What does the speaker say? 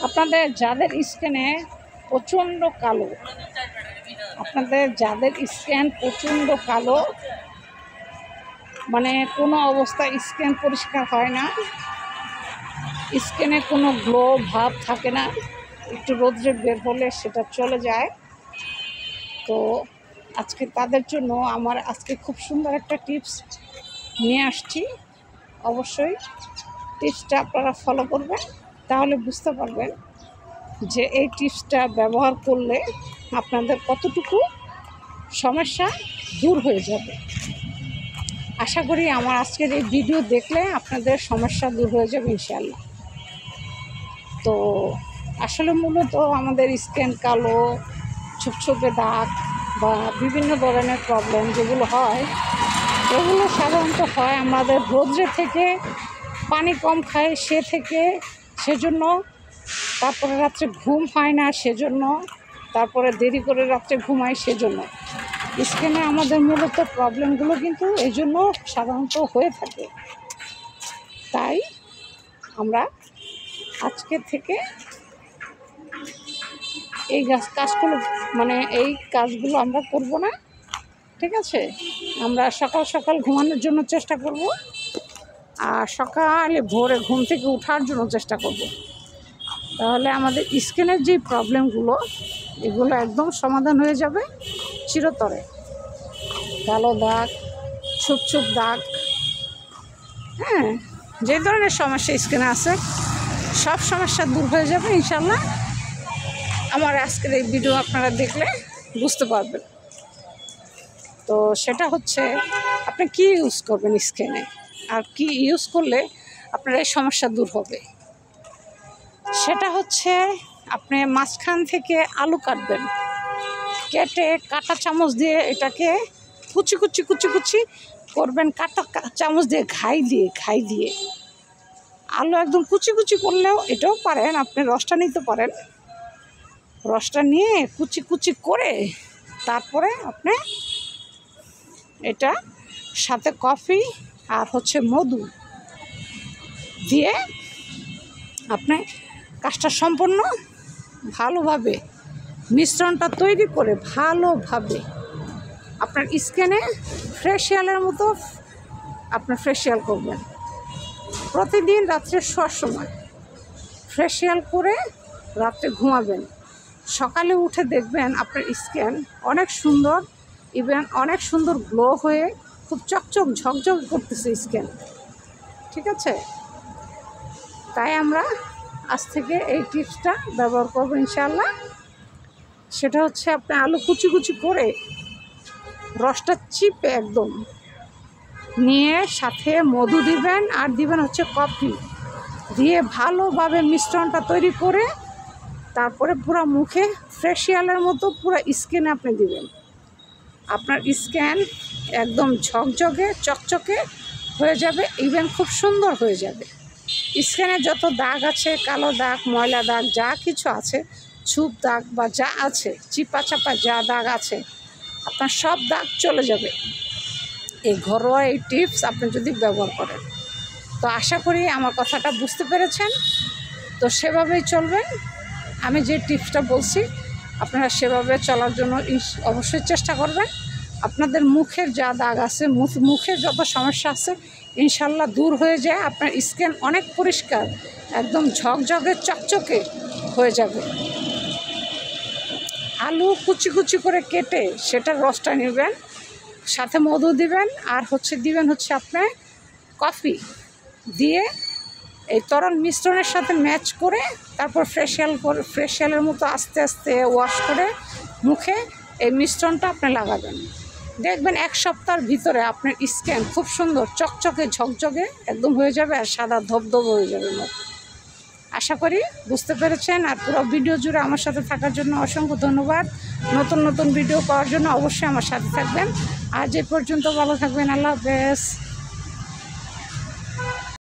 আপনাদের যাদের স্কিনে প্রচণ্ড কালো, আপনাদের যাদের স্কিন প্রচণ্ড কালো, মানে কোনো অবস্থায় স্কিন পরিষ্কার হয় না, স্কিনে কোনো গ্লো ভাব থাকে না, একটু রোদ্রে বের হলে সেটা চলে যায়, তো আজকে তাদের জন্য আমার আজকে খুব সুন্দর একটা টিপস নিয়ে আসছি। অবশ্যই টিপসটা আপনারা ফলো করবেন, তাহলে বুঝতে পারবেন যে এই টিপসটা ব্যবহার করলে আপনাদের কতটুকু সমস্যা দূর হয়ে যাবে। আশা করি আমার আজকের এই ভিডিও দেখলে আপনাদের সমস্যা দূর হয়ে যাবে ইনশাআল্লাহ। তো আসলে মূলত আমাদের স্কিন কালো, ছোপছোপে দাগ বা বিভিন্ন ধরনের প্রবলেম যেগুলো হয়, এগুলো সাধারণত হয় আমাদের রোদ্রে থেকে, পানি কম খায় সেজন্য, তারপরে রাত্রে ঘুম হয় না সেজন্য, তারপরে দেরি করে রাত্রে ঘুমাই সেজন্য। স্কিনে আমাদের মূলত প্রবলেমগুলো কিন্তু এই জন্য সাধারণত হয়ে থাকে। তাই আমরা আজকে থেকে এই কাজগুলো আমরা করব না, ঠিক আছে? আমরা সকাল সকাল ঘুমানোর জন্য চেষ্টা করব, আর সকালে ভোরে ঘুম থেকে ওঠার জন্য চেষ্টা করব। তাহলে আমাদের স্কিনের যে প্রবলেমগুলো, এগুলো একদম সমাধান হয়ে যাবে চিরতরে। কালো দাগ, ছোপ দাগ, হ্যাঁ, যে ধরনের সমস্যা স্কিনে আছে সব সমস্যা দূর হয়ে যাবে ইনশাল্লাহ। আমার আজকের এই ভিডিও আপনারা দেখলে বুঝতে পারবেন। তো সেটা হচ্ছে আপনি কি ইউজ করবেন স্কিনে, আর কি ইউজ করলে আপনার এই সমস্যা দূর হবে। সেটা হচ্ছে আপনি মাঝখান থেকে আলু কাটবেন, কেটে কাঁটা চামচ দিয়ে এটাকে কুচি করবেন, কাঁটা চামচ দিয়ে ঘাই দিয়ে আলু একদম কুচি করলেও এটাও পারেন, আপনি রসটা নিতে পারেন। রসটা নিয়ে কুচি করে তারপরে আপনি এটা সাথে কফি আর হচ্ছে মধু দিয়ে আপনি কাজটা সম্পূর্ণ ভালোভাবে মিশ্রণটা তৈরি করে ভালোভাবে আপনার স্কিনে ফেসিয়ালের মতো আপনার ফেসিয়াল করবেন। প্রতিদিন রাত্রে শোয়ার সময় ফেসিয়াল করে রাত্রে ঘুমাবেন। সকালে উঠে দেখবেন আপনার স্কিন অনেক সুন্দর, ইভেন অনেক সুন্দর গ্লো হয়ে খুব ঝকঝক করতেছে স্কিন, ঠিক আছে? তাই আমরা আজ থেকে এই টিপসটা ব্যবহার করবো ইনশাআল্লাহ। সেটা হচ্ছে আপনি আলু কুচি করে রসটা চিপে একদম নিয়ে সাথে মধু দিবেন, আর দিবেন হচ্ছে কফি দিয়ে ভালোভাবে মিশ্রণটা তৈরি করে তারপরে পুরো মুখে ফেসিয়ালের মতো পুরো স্কিনে আপনি দিবেন। আপনার স্কিন একদম ঝকঝকে চকচকে হয়ে যাবে, ইভেন খুব সুন্দর হয়ে যাবে। স্কিনে যত দাগ আছে, কালো দাগ, ময়লা দাগ, যা কিছু আছে, ছুপ দাগ বা যা আছে, চিপা চাপা যা দাগ আছে, আপনার সব দাগ চলে যাবে এই ঘরোয়া এই টিপস আপনি যদি ব্যবহার করেন। তো আশা করি আমার কথাটা বুঝতে পেরেছেন। তো সেভাবেই চলবেন। আমি যে টিপসটা বলছি আপনারা সেভাবে চলার জন্য অবশ্যই চেষ্টা করবেন। আপনাদের মুখের যা দাগ আছে, মুখের যত সমস্যা আছে ইনশাল্লাহ দূর হয়ে যায়। আপনার স্কিন অনেক পরিষ্কার, একদম ঝকঝকে চকচকে হয়ে যাবে। আলু কুচি করে কেটে সেটার রসটা নেবেন, সাথে মধু দিবেন, আর দিবেন হচ্ছে আপনার কফি দিয়ে এই তরল মিশ্রণের সাথে ম্যাচ করে তারপর ফেসিয়ালের মতো আস্তে আস্তে ওয়াশ করে মুখে এই মিশ্রণটা আপনি লাগাবেন। দেখবেন 1 সপ্তাহের ভিতরে আপনার স্কিন খুব সুন্দর চকচকে ঝকঝকে একদম হয়ে যাবে, আর সাদা ধবধবে হয়ে যাবে মুখ। আশা করি বুঝতে পেরেছেন। আর পুরো ভিডিও জুড়ে আমার সাথে থাকার জন্য অসংখ্য ধন্যবাদ। নতুন ভিডিও পাওয়ার জন্য অবশ্যই আমার সাথে থাকবেন। আজ এই পর্যন্ত ভালো থাকবেন। আল্লাহ হাফেজ।